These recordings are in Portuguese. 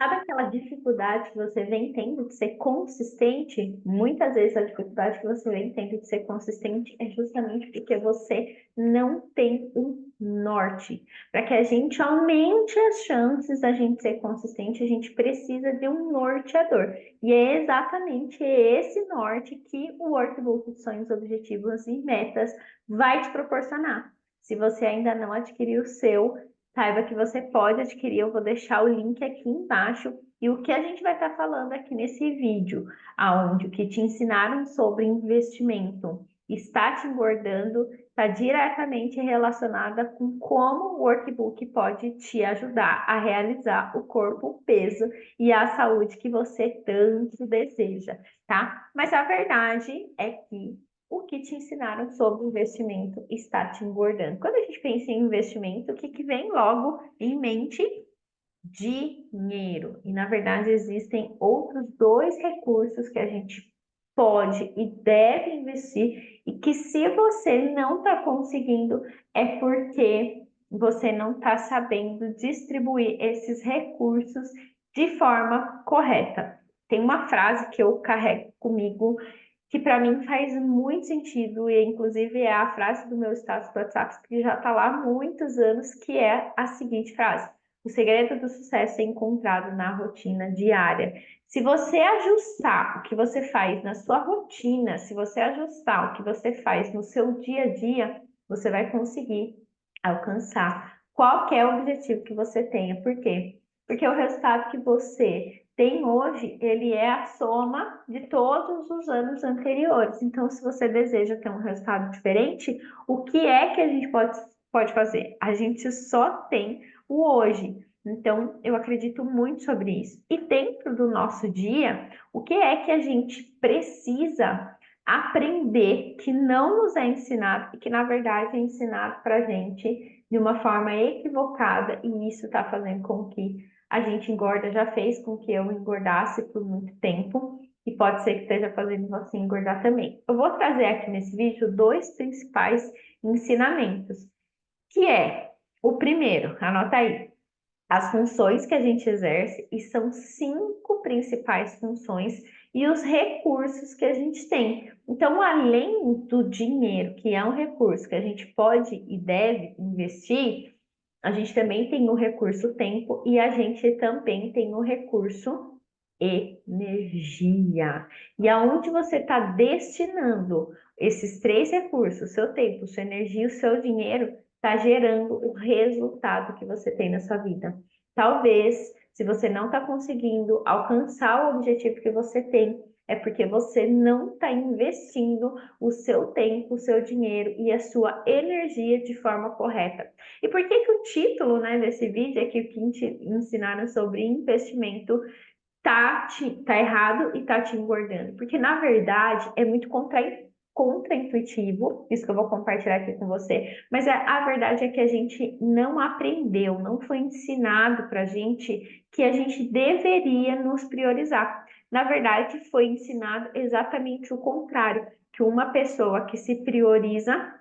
Sabe aquela dificuldade que você vem tendo de ser consistente? Muitas vezes a dificuldade que você vem tendo de ser consistente é justamente porque você não tem um norte. Para que a gente aumente as chances da gente ser consistente, a gente precisa de um norteador. E é exatamente esse norte que o Workbook de Sonhos, Objetivos e Metas vai te proporcionar. Se você ainda não adquiriu o seu, saiba que você pode adquirir, eu vou deixar o link aqui embaixo. E o que a gente vai estar falando aqui nesse vídeo, aonde o que te ensinaram sobre investimento está te engordando, está diretamente relacionada com como o workbook pode te ajudar a realizar o corpo, o peso e a saúde que você tanto deseja, tá? Mas a verdade é que o que te ensinaram sobre investimento está te engordando. Quando a gente pensa em investimento, o que vem logo em mente? Dinheiro. E na verdade existem outros dois recursos que a gente pode e deve investir e que se você não está conseguindo é porque você não está sabendo distribuir esses recursos de forma correta. Tem uma frase que eu carrego comigo que para mim faz muito sentido e inclusive é a frase do meu status do WhatsApp que já está lá há muitos anos, que é a seguinte frase: o segredo do sucesso é encontrado na rotina diária. Se você ajustar o que você faz na sua rotina, se você ajustar o que você faz no seu dia a dia, você vai conseguir alcançar qualquer objetivo que você tenha. Por quê? Porque o resultado que você tem hoje, ele é a soma de todos os anos anteriores. Então, se você deseja ter um resultado diferente, o que é que a gente pode fazer? A gente só tem o hoje. Então, eu acredito muito sobre isso. E dentro do nosso dia, o que é que a gente precisa aprender que não nos é ensinado e que, na verdade, é ensinado para a gente de uma forma equivocada, e isso está fazendo com que a gente engorda, já fez com que eu engordasse por muito tempo e pode ser que esteja fazendo você engordar também. Eu vou trazer aqui nesse vídeo dois principais ensinamentos, que é o primeiro, anota aí, as funções que a gente exerce, e são 5 principais funções e os recursos que a gente tem. Então, além do dinheiro, que é um recurso que a gente pode e deve investir, a gente também tem o recurso tempo e a gente também tem o recurso energia. E aonde você está destinando esses três recursos, seu tempo, sua energia e o seu dinheiro, está gerando o resultado que você tem na sua vida. Talvez, se você não está conseguindo alcançar o objetivo que você tem, é porque você não está investindo o seu tempo, o seu dinheiro e a sua energia de forma correta. E por que que o título, né, desse vídeo é que o que te ensinaram sobre investimento tá errado e tá te engordando? Porque na verdade é muito contraintuitivo, isso que eu vou compartilhar aqui com você, mas a verdade é que a gente não aprendeu, não foi ensinado pra gente que a gente deveria nos priorizar. Na verdade, foi ensinado exatamente o contrário, que uma pessoa que se prioriza,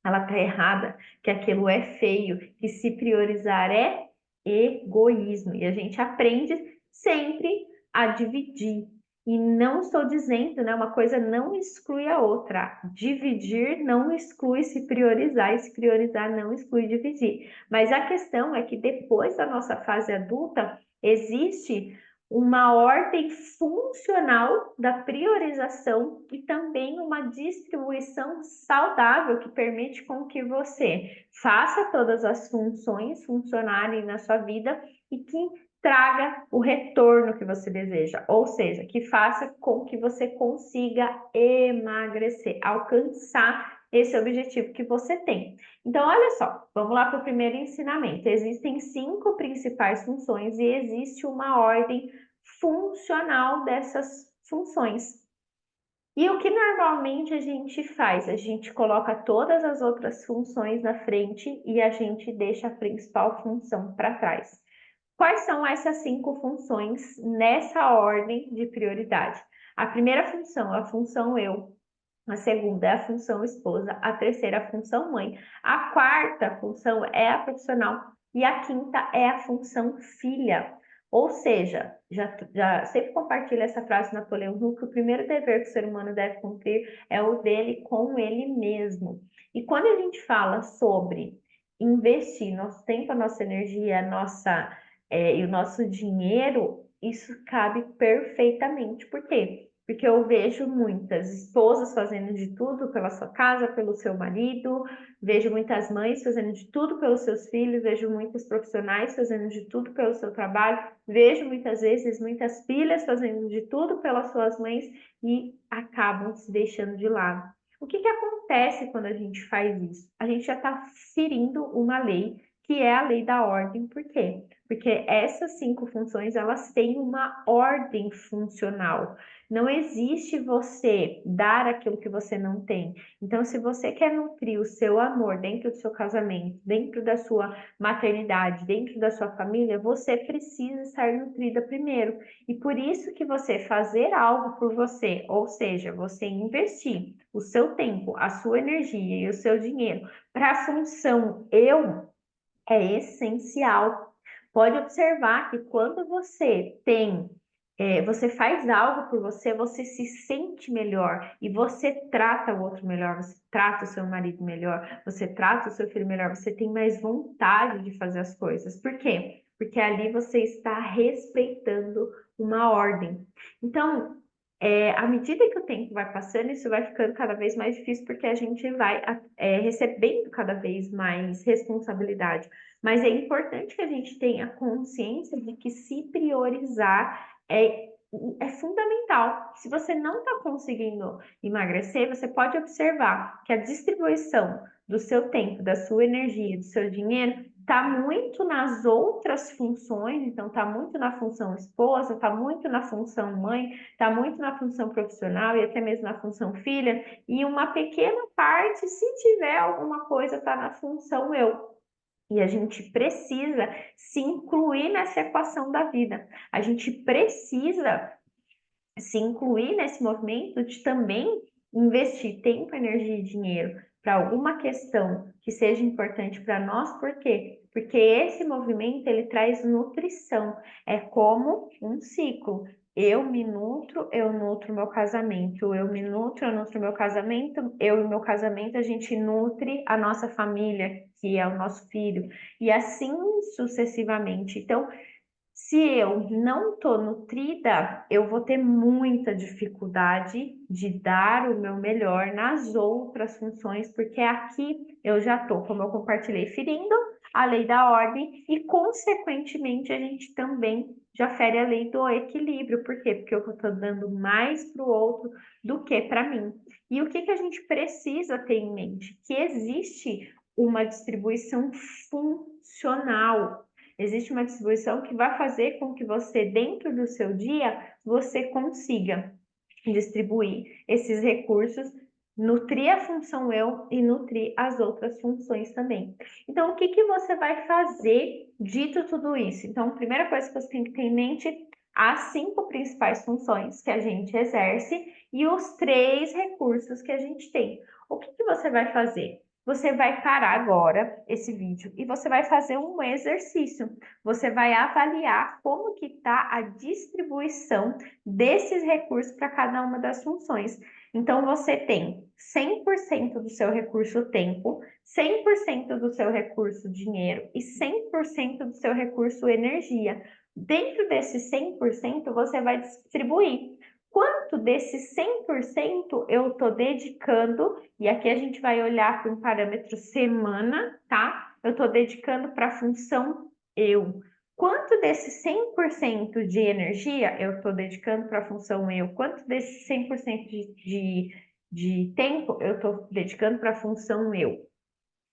ela tá errada, que aquilo é feio, que se priorizar é egoísmo. E a gente aprende sempre a dividir. E não estou dizendo, né, uma coisa não exclui a outra. Dividir não exclui se priorizar, e se priorizar não exclui dividir. Mas a questão é que depois da nossa fase adulta, existe uma ordem funcional da priorização e também uma distribuição saudável que permite com que você faça todas as funções funcionarem na sua vida e que traga o retorno que você deseja, ou seja, que faça com que você consiga emagrecer, alcançar esse objetivo que você tem. Então, olha só, vamos lá para o primeiro ensinamento. Existem 5 principais funções e existe uma ordem funcional dessas funções. E o que normalmente a gente faz? A gente coloca todas as outras funções na frente e a gente deixa a principal função para trás. Quais são essas 5 funções nessa ordem de prioridade? A primeira função é a função eu, a segunda é a função esposa, a terceira é a função mãe, a quarta função é a profissional e a quinta é a função filha. Ou seja, já sempre compartilho essa frase do Napoleão Hill, que o primeiro dever que o ser humano deve cumprir é o dele com ele mesmo. E quando a gente fala sobre investir nosso tempo, a nossa energia, e o nosso dinheiro, isso cabe perfeitamente. Por quê? Porque eu vejo muitas esposas fazendo de tudo pela sua casa, pelo seu marido, vejo muitas mães fazendo de tudo pelos seus filhos, vejo muitos profissionais fazendo de tudo pelo seu trabalho, vejo muitas vezes muitas filhas fazendo de tudo pelas suas mães e acabam se deixando de lado. O que acontece quando a gente faz isso? A gente já está ferindo uma lei, que é a lei da ordem. Por quê? Porque essas 5 funções, elas têm uma ordem funcional. Não existe você dar aquilo que você não tem. Então, se você quer nutrir o seu amor dentro do seu casamento, dentro da sua maternidade, dentro da sua família, você precisa estar nutrida primeiro. E por isso que você fazer algo por você, ou seja, você investir o seu tempo, a sua energia e o seu dinheiro para a função eu, é essencial. Pode observar que quando você faz algo por você, você se sente melhor e você trata o outro melhor, você trata o seu marido melhor, você trata o seu filho melhor, você tem mais vontade de fazer as coisas. Por quê? Porque ali você está respeitando uma ordem. Então, à medida que o tempo vai passando, isso vai ficando cada vez mais difícil, porque a gente vai recebendo cada vez mais responsabilidade. Mas é importante que a gente tenha consciência de que se priorizar é fundamental. Se você não está conseguindo emagrecer, você pode observar que a distribuição do seu tempo, da sua energia, do seu dinheiro está muito nas outras funções, então está muito na função esposa, está muito na função mãe, está muito na função profissional e até mesmo na função filha, e uma pequena parte, se tiver alguma coisa, está na função eu. E a gente precisa se incluir nessa equação da vida. A gente precisa se incluir nesse movimento de também investir tempo, energia e dinheiro para alguma questão que seja importante para nós. Por quê? Porque esse movimento ele traz nutrição, é como um ciclo. Eu nutro meu casamento, eu me nutro, eu nutro meu casamento, eu e meu casamento, a gente nutre a nossa família, que é o nosso filho, e assim sucessivamente. Então, se eu não estou nutrida, eu vou ter muita dificuldade de dar o meu melhor nas outras funções, porque aqui eu já estou, como eu compartilhei, ferindo a lei da ordem e, consequentemente, a gente também já fere a lei do equilíbrio. Por quê? Porque eu estou dando mais para o outro do que para mim. E o que a gente precisa ter em mente? Que existe uma distribuição funcional. Existe uma distribuição que vai fazer com que você, dentro do seu dia, você consiga distribuir esses recursos, nutrir a função eu e nutrir as outras funções também. Então, o que você vai fazer dito tudo isso? Então, a primeira coisa que você tem que ter em mente, as 5 principais funções que a gente exerce e os 3 recursos que a gente tem. O que você vai fazer? Você vai parar agora esse vídeo e você vai fazer um exercício. Você vai avaliar como que está a distribuição desses recursos para cada uma das funções. Então, você tem 100% do seu recurso tempo, 100% do seu recurso dinheiro e 100% do seu recurso energia. Dentro desse 100%, você vai distribuir. Quanto desse 100% eu estou dedicando, e aqui a gente vai olhar para um parâmetro semana, tá? Eu estou dedicando para a função eu. Quanto desse 100% de energia eu estou dedicando para a função eu? Quanto desse 100% de tempo eu estou dedicando para a função eu?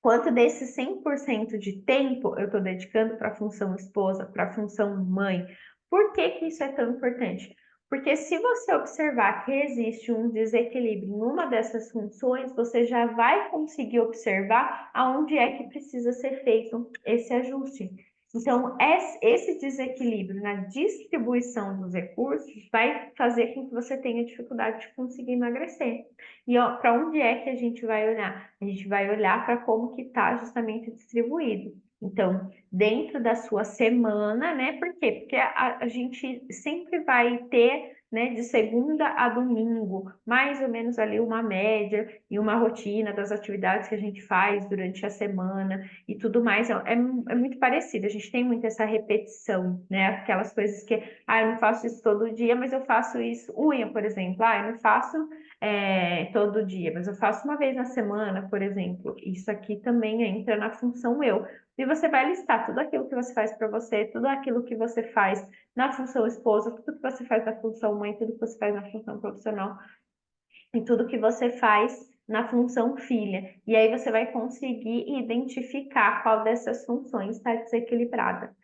Quanto desse 100% de tempo eu estou dedicando para a função esposa, para a função mãe? Por que isso é tão importante? Porque se você observar que existe um desequilíbrio em uma dessas funções, você já vai conseguir observar aonde é que precisa ser feito esse ajuste. Então, esse desequilíbrio na distribuição dos recursos vai fazer com que você tenha dificuldade de conseguir emagrecer. E para onde é que a gente vai olhar? A gente vai olhar para como que está justamente distribuído. Então, dentro da sua semana, né? Por quê? Porque a gente sempre vai ter, né, de segunda a domingo, mais ou menos ali uma média e uma rotina das atividades que a gente faz durante a semana e tudo mais. É muito parecido, a gente tem muito essa repetição, né? Aquelas coisas que, eu não faço isso todo dia, mas eu faço isso, unha, por exemplo, eu não faço todo dia, mas eu faço uma vez na semana, por exemplo. Isso aqui também entra na função eu. E você vai listar tudo aquilo que você faz para você, tudo aquilo que você faz na função esposa, tudo que você faz na função mãe, tudo que você faz na função profissional e tudo que você faz na função filha. E aí você vai conseguir identificar qual dessas funções está desequilibrada.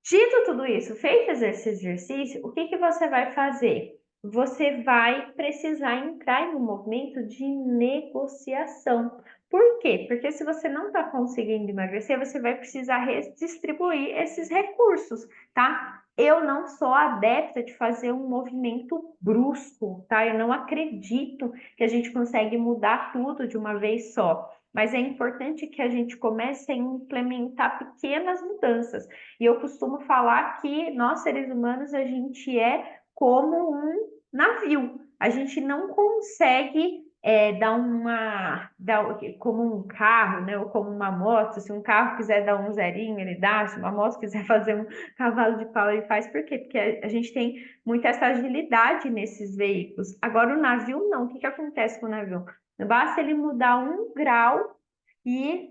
Dito tudo isso, feito esse exercício, o que que você vai fazer? Você vai precisar entrar em um movimento de negociação. Por quê? Porque se você não está conseguindo emagrecer, você vai precisar redistribuir esses recursos, tá? Eu não sou adepta de fazer um movimento brusco, tá? Eu não acredito que a gente consegue mudar tudo de uma vez só. Mas é importante que a gente comece a implementar pequenas mudanças. E eu costumo falar que nós, seres humanos, a gente é como um navio. A gente não consegue como um carro, né? Ou como uma moto. Se um carro quiser dar um zerinho, ele dá. Se uma moto quiser fazer um cavalo de pau, ele faz. Por quê? Porque a gente tem muita essa agilidade nesses veículos. Agora, o navio não. O que que acontece com o navio? Basta ele mudar 1 grau e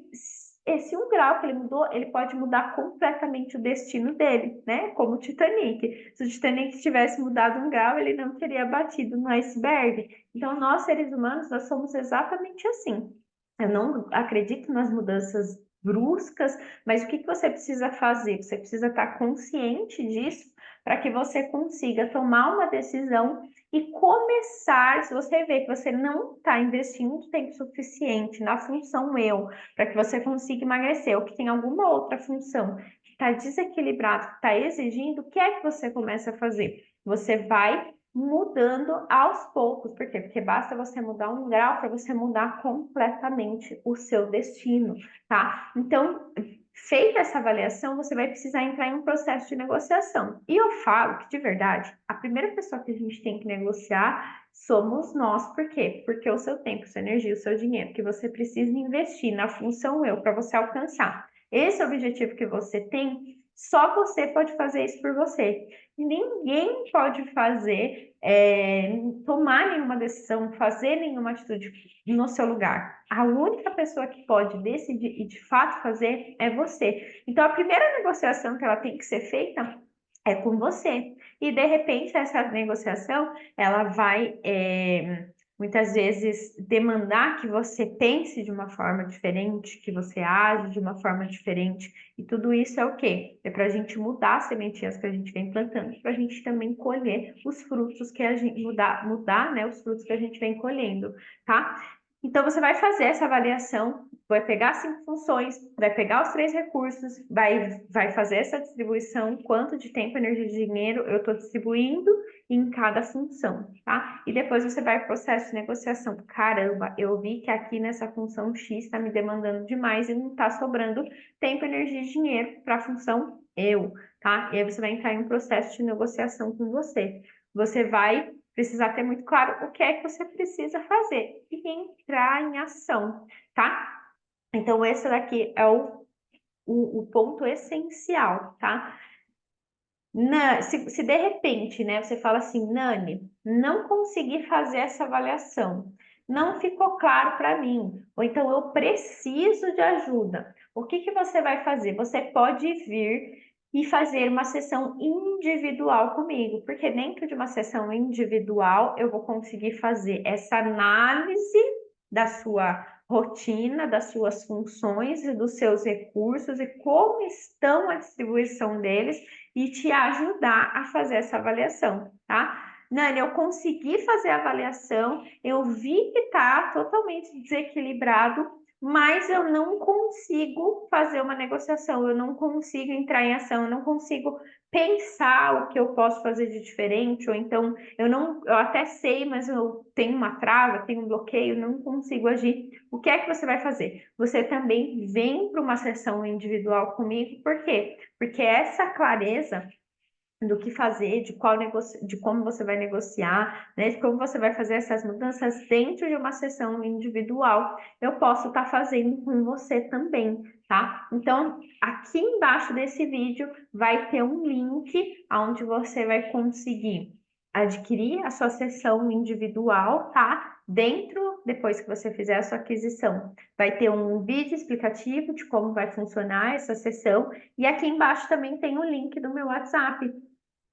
esse 1 grau que ele mudou, ele pode mudar completamente o destino dele, né? Como o Titanic. Se o Titanic tivesse mudado 1 grau, ele não teria batido no iceberg. Então, nós, seres humanos, nós somos exatamente assim. Eu não acredito nas mudanças bruscas, mas o que que você precisa fazer? Você precisa estar consciente disso para que você consiga tomar uma decisão e começar. Se você vê que você não está investindo tempo suficiente na função eu, para que você consiga emagrecer, ou que tem alguma outra função que está desequilibrado, que está exigindo, o que é que você começa a fazer? Você vai mudando aos poucos. Por quê? Porque basta você mudar 1 grau para você mudar completamente o seu destino, tá? Então, feita essa avaliação, você vai precisar entrar em um processo de negociação. E eu falo que, de verdade, a primeira pessoa que a gente tem que negociar somos nós. Por quê? Porque o seu tempo, sua energia, o seu dinheiro que você precisa investir na função eu para você alcançar esse objetivo que você tem, só você pode fazer isso por você. Ninguém pode fazer, tomar nenhuma decisão, fazer nenhuma atitude no seu lugar. A única pessoa que pode decidir e de fato fazer é você. Então, a primeira negociação que ela tem que ser feita é com você. E de repente essa negociação ela vai muitas vezes demandar que você pense de uma forma diferente, que você age de uma forma diferente. E tudo isso é o quê? É para a gente mudar as sementinhas que a gente vem plantando, para a gente também colher os frutos que a gente mudar, né, os frutos que a gente vem colhendo, tá? Então você vai fazer essa avaliação, vai pegar 5 funções, vai pegar os 3 recursos, vai fazer essa distribuição, quanto de tempo, energia e dinheiro eu estou distribuindo em cada função, tá? E depois você vai para o processo de negociação. Caramba, eu vi que aqui nessa função X está me demandando demais e não está sobrando tempo, energia e dinheiro para a função eu, tá? E aí você vai entrar em um processo de negociação com você. Você vai precisar ter muito claro o que é que você precisa fazer e entrar em ação, tá? Então, esse daqui é o ponto essencial, tá? Se de repente, né, você fala assim, Nani, não consegui fazer essa avaliação, não ficou claro para mim, ou então eu preciso de ajuda. O que que você vai fazer? Você pode vir e fazer uma sessão individual comigo, porque dentro de uma sessão individual eu vou conseguir fazer essa análise da sua rotina, das suas funções e dos seus recursos e como estão a distribuição deles e te ajudar a fazer essa avaliação, tá? Nani, eu consegui fazer a avaliação, eu vi que está totalmente desequilibrado, mas eu não consigo fazer uma negociação, eu não consigo entrar em ação, eu não consigo pensar o que eu posso fazer de diferente, ou então eu até sei, mas eu tenho uma trava, tenho um bloqueio, não consigo agir. O que é que você vai fazer? Você também vem para uma sessão individual comigo, por quê? Porque essa clareza do que fazer, de qual negócio, de como você vai negociar, né, de como você vai fazer essas mudanças dentro de uma sessão individual, eu posso estar fazendo com você também, tá? Então, aqui embaixo desse vídeo vai ter um link onde você vai conseguir adquirir a sua sessão individual, tá? Depois que você fizer a sua aquisição, vai ter um vídeo explicativo de como vai funcionar essa sessão, e aqui embaixo também tem o link do meu WhatsApp.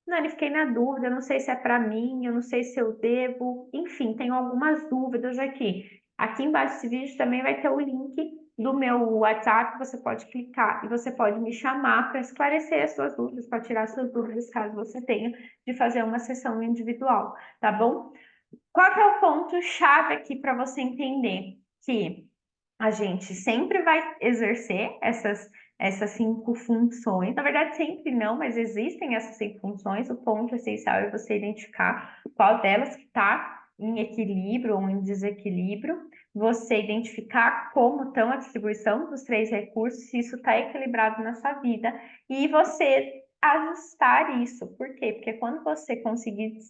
Nani, fiquei na dúvida, eu não sei se é para mim, eu não sei se eu devo, enfim, tenho algumas dúvidas aqui. Aqui embaixo desse vídeo também vai ter o link do meu WhatsApp, você pode clicar e você pode me chamar para esclarecer as suas dúvidas, para tirar suas dúvidas, caso você tenha, de fazer uma sessão individual, tá bom? Qual que é o ponto-chave aqui para você entender? Que a gente sempre vai exercer essas 5 funções. Na verdade, sempre não, mas existem essas 5 funções. O ponto essencial é você identificar qual delas que está em equilíbrio ou em desequilíbrio, você identificar como estão a distribuição dos 3 recursos, se isso está equilibrado na sua vida, e você ajustar isso. Por quê? Porque quando você conseguir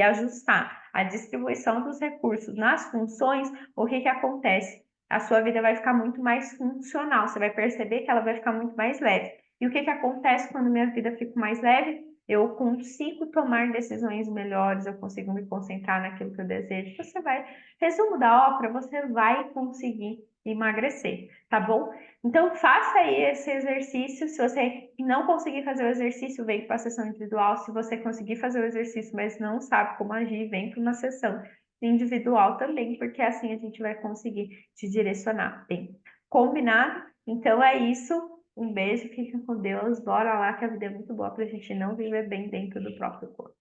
ajustar a distribuição dos recursos nas funções, o que acontece? A sua vida vai ficar muito mais funcional, você vai perceber que ela vai ficar muito mais leve. E o que acontece quando minha vida fica mais leve? Eu consigo tomar decisões melhores, eu consigo me concentrar naquilo que eu desejo. Resumo da ópera, você vai conseguir emagrecer, tá bom? Então, faça aí esse exercício. Se você não conseguir fazer o exercício, vem para a sessão individual. Se você conseguir fazer o exercício, mas não sabe como agir, vem para uma sessão individual também, porque assim a gente vai conseguir te direcionar bem. Combinado? Então é isso. Um beijo, fiquem com Deus. Bora lá, que a vida é muito boa para a gente não viver bem dentro do próprio corpo.